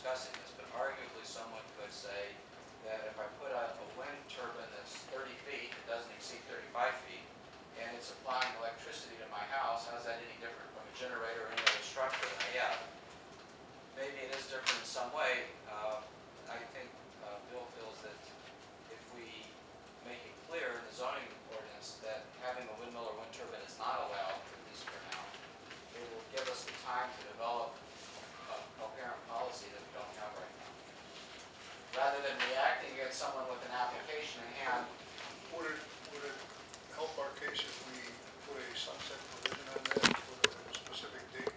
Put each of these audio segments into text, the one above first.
discussing this, but arguably someone could say that if I put a wind turbine that's 30 feet, it doesn't exceed 35 feet, and it's supplying electricity to my house, how's that any different from a generator or any other structure that I have? Maybe it is different in some way. I think Bill feels that if we make it clear in the zoning ordinance that having a windmill or wind turbine is not allowed, at least for now, it will give us the time to develop a coherent policy that we don't have right now. Rather than reacting against someone with an application in hand. Would it help our case if we put a sunset provision on that for a specific date?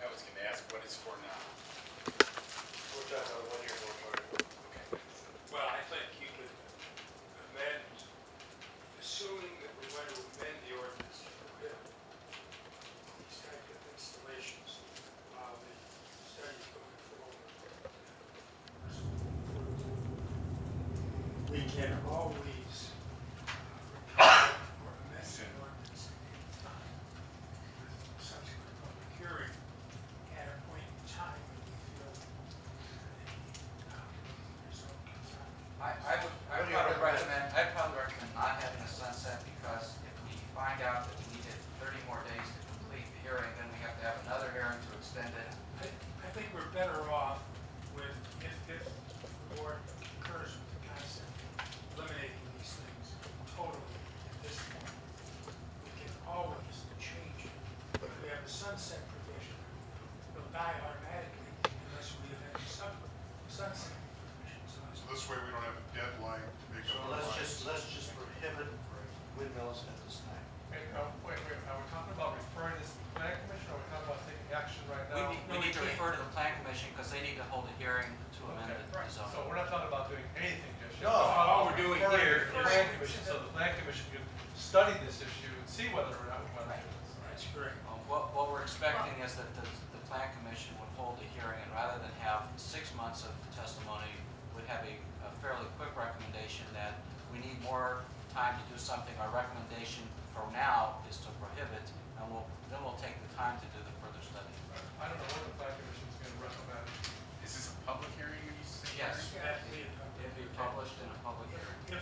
I was going to ask what it's for now. We're talking about 1 year moratorium. Okay. Well, I think you could amend, assuming that we want to amend the ordinance to prohibit these type of installations while the study is going forward. We can always repeal or amend the ordinance at any time with subsequent public hearing at a point in time when we feel I'd probably recommend not having a sunset, because if we find out that we needed 30 more days to complete the hearing, then we have to have another hearing to extend it. I think we're better off with, if the board concurs with the concept of eliminating these things totally at this point. We can always change it. But if we have a sunset provision, it'll die automatically unless we have any sunset provisions. So this way we don't have a deadline to make So up our minds. let's just prohibit windmills at this time. Wait, are we talking about referring this to the planning commission, or are we talking about taking action right now? We need to refer to the plan commission, because they need to hold a hearing to amend the Right, zoning. so we're not talking about doing anything just yet. No. All we're doing Referring here is to the the plan plan commission, so the plan commission can study this issue and see whether or not we want to do this. That's great. What we're expecting is that the plan commission would hold a hearing, and rather than have 6 months of testimony, would have a fairly quick recommendation that we need more time to do something. Our recommendation for now is to prohibit, and then we'll take the time to do the further study. I don't know what the plan commission is going to recommend. Is this a public hearing when you say? Yes. That'd be a It'd be published in a public hearing.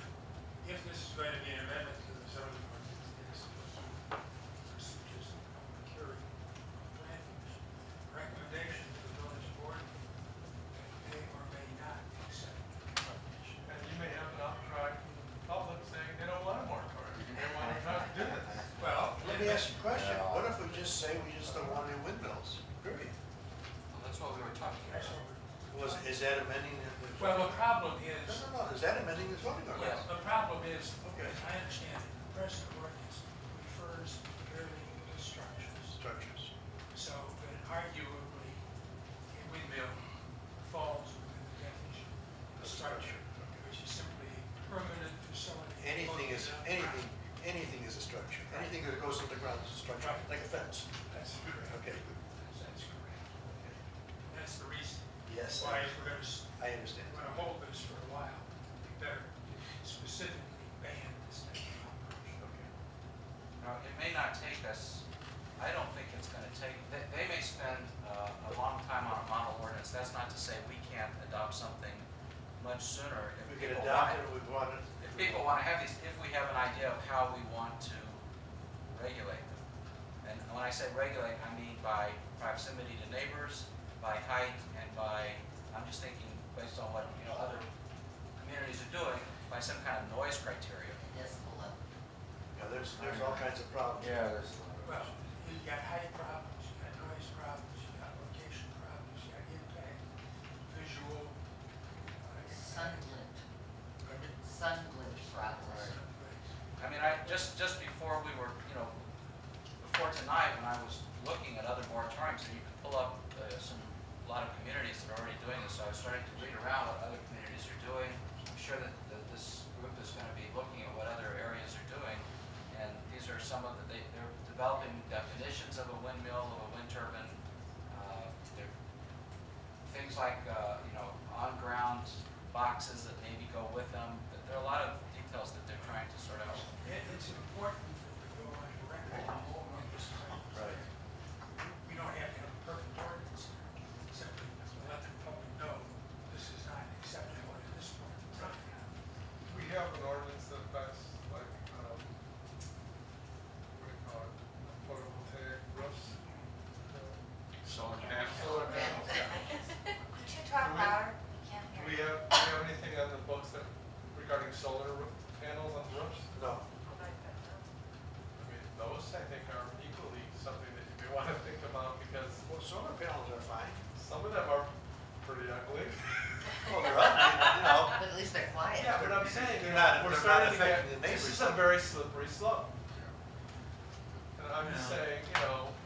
If this is going to be an amendment to the zoning ordinance, it is supposed to be procedures of public hearing of plan commission. Recommendation to the village board may or may not accept the recommendation. And you may have an outcry from the public saying they don't want a moratorium. They want to not do this. Well, Let me ask you a question. What if we just say we just don't want any windmills? Period. Well, that's what we were talking that's about. what Is that amending the? well, the problem is, No. Is that amending the zoning ordinance? the problem is, Okay. as I understand it, the present ordinance refers merely to structures. Structures. So that arguably, a windmill falls within the definition of structure, which is simply a permanent facility. Anything is located on anything is a structure. Anything that goes underground is a structure, Right. like a fence. ground. That's correct. Okay. That's correct. That's the reason Yes, why if we're going to I understand. hold this for a while, we better specifically ban this type of operation. Okay. Now, it may not take us, I don't think it's going to take, they may spend a long time on a model ordinance. That's not to say we can't adopt something much sooner. If we can adopt it, we want it. If people want to have these, if we have an idea of how we want to regulate them. And when I say regulate, I mean by proximity to neighbors, by height, and by, I'm just thinking based on what other communities are doing, by some kind of noise criteria. Yeah, there's all kinds of problems. Well, you've got height problems, you've got noise problems, you've got location problems, you've got impact, visual. Sunglint problems. I mean, just before we were, before tonight, when I was looking at other moratoriums, and you could pull up a lot of communities that are already doing this, so I was starting to read around what other communities are doing. I'm sure that this group is going to be looking at what other areas are doing, and these are some of they're developing definitions of a windmill, of a wind turbine. Things like, on-ground boxes that maybe go with them. There are a lot of details that they're trying to sort out. It's important that we go on record and hold on this kind of Right. We don't have to have a perfect ordinance, simply let the public know Well, they're up, you know. But at least they're quiet. Yeah, but I'm saying, They're not- we're they're not starting to get, affecting the this is neighbors. a very slippery slope. And I'm just saying,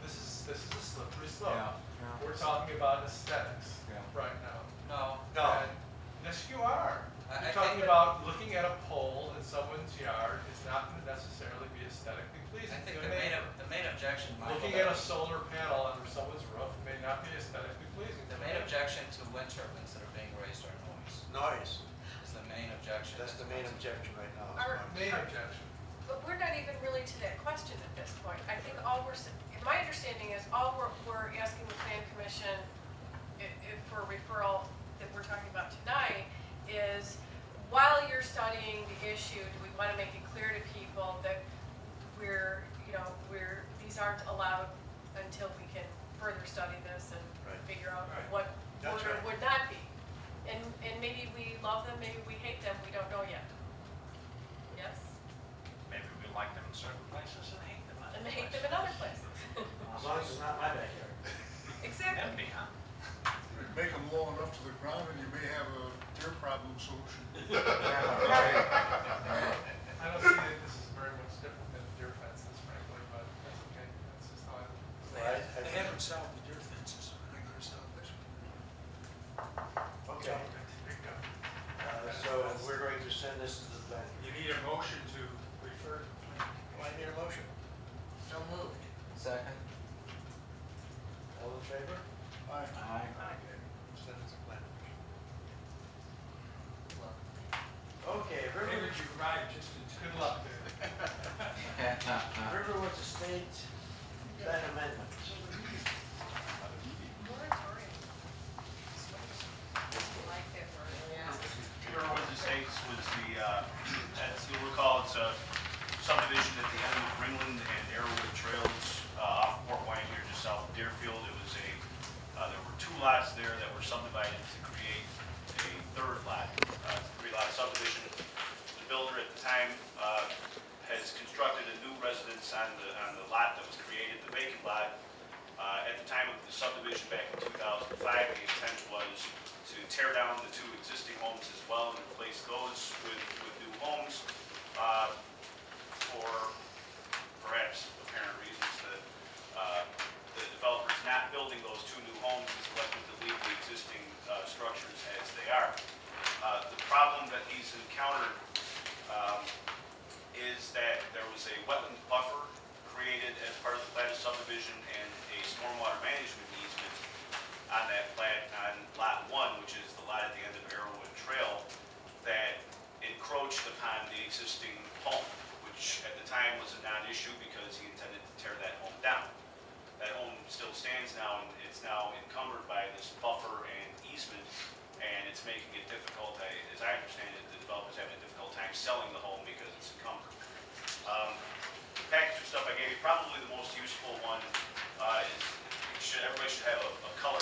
this is a slippery slope. We're talking about aesthetics right now. No. No. And yes, you are. I You're think talking that- about looking at a pole in someone's yard is not gonna necessarily be aesthetically pleasing. I think to the main objection, Michael. Looking at a solar panel under someone's roof may not be aesthetically pleasing. The main objection to wind turbines that are being raised are noise. Noise, Is the main objection. that's the main objection right now. is Our- noise. Main objection. But we're not even really to that question at this point. I think all my understanding is all we're asking the plan commission, if for referral that we're talking about tonight, is while you're studying the issue, do we want to make it clear to people that these aren't allowed until we can further study this and Right. figure out Right. what That's would or right. would not be. And maybe we love them, maybe we hate them, we don't know yet. Yes? Maybe we like them in certain places and hate them in other And places. hate them in other places. As long as it's not my backyard. Exactly. That'd be, huh? Make them low enough to the ground and you may have a deer problem solution. I don't see that this is very much different than deer fences, frankly, but that's okay. That's just how I. Well, They haven't solved the deer fences, so they're not gonna solve this one. Okay, Big guy. so we're going to send this to the planning. You need a motion to refer to the plan. Do I need a motion? So moved. Second. All in favor? Aye. Okay, send it to planning. Look. Okay, David, you arrived just in time. Good luck, David. Riverwoods Estate plan amendment. Moratorium. Like that word. Riverwoods Estates was as you'll recall, it's a subdivision at the end of Ringland and Arrowwood Trails, off Port Wine here just south of Deerfield. It was there were two lots there that were subdivided to create a third lot, three-lot subdivision. The builder at the time has constructed a new residence on the lot that was created, the vacant lot. At the time of the subdivision back in 2005, the intent was to tear down the two existing homes as well and replace those with new homes for perhaps apparent reasons that the developer's not building those two new homes and selected to leave the existing structures as they are. The problem that he's encountered is that there was a wetland buffer created as part of the plat of subdivision and a stormwater management easement on that plat on lot 1, which is the lot at the end of Arrowwood Trail, that encroached upon the existing home, which at the time was a non-issue because he intended to tear that home down. That home still stands now, and it's now encumbered by this buffer and easement, and it's making it difficult, as I understand it, the developer's having a difficult time selling the home because it's encumbered. The package of stuff I gave you, probably the most useful one is, everybody should have a color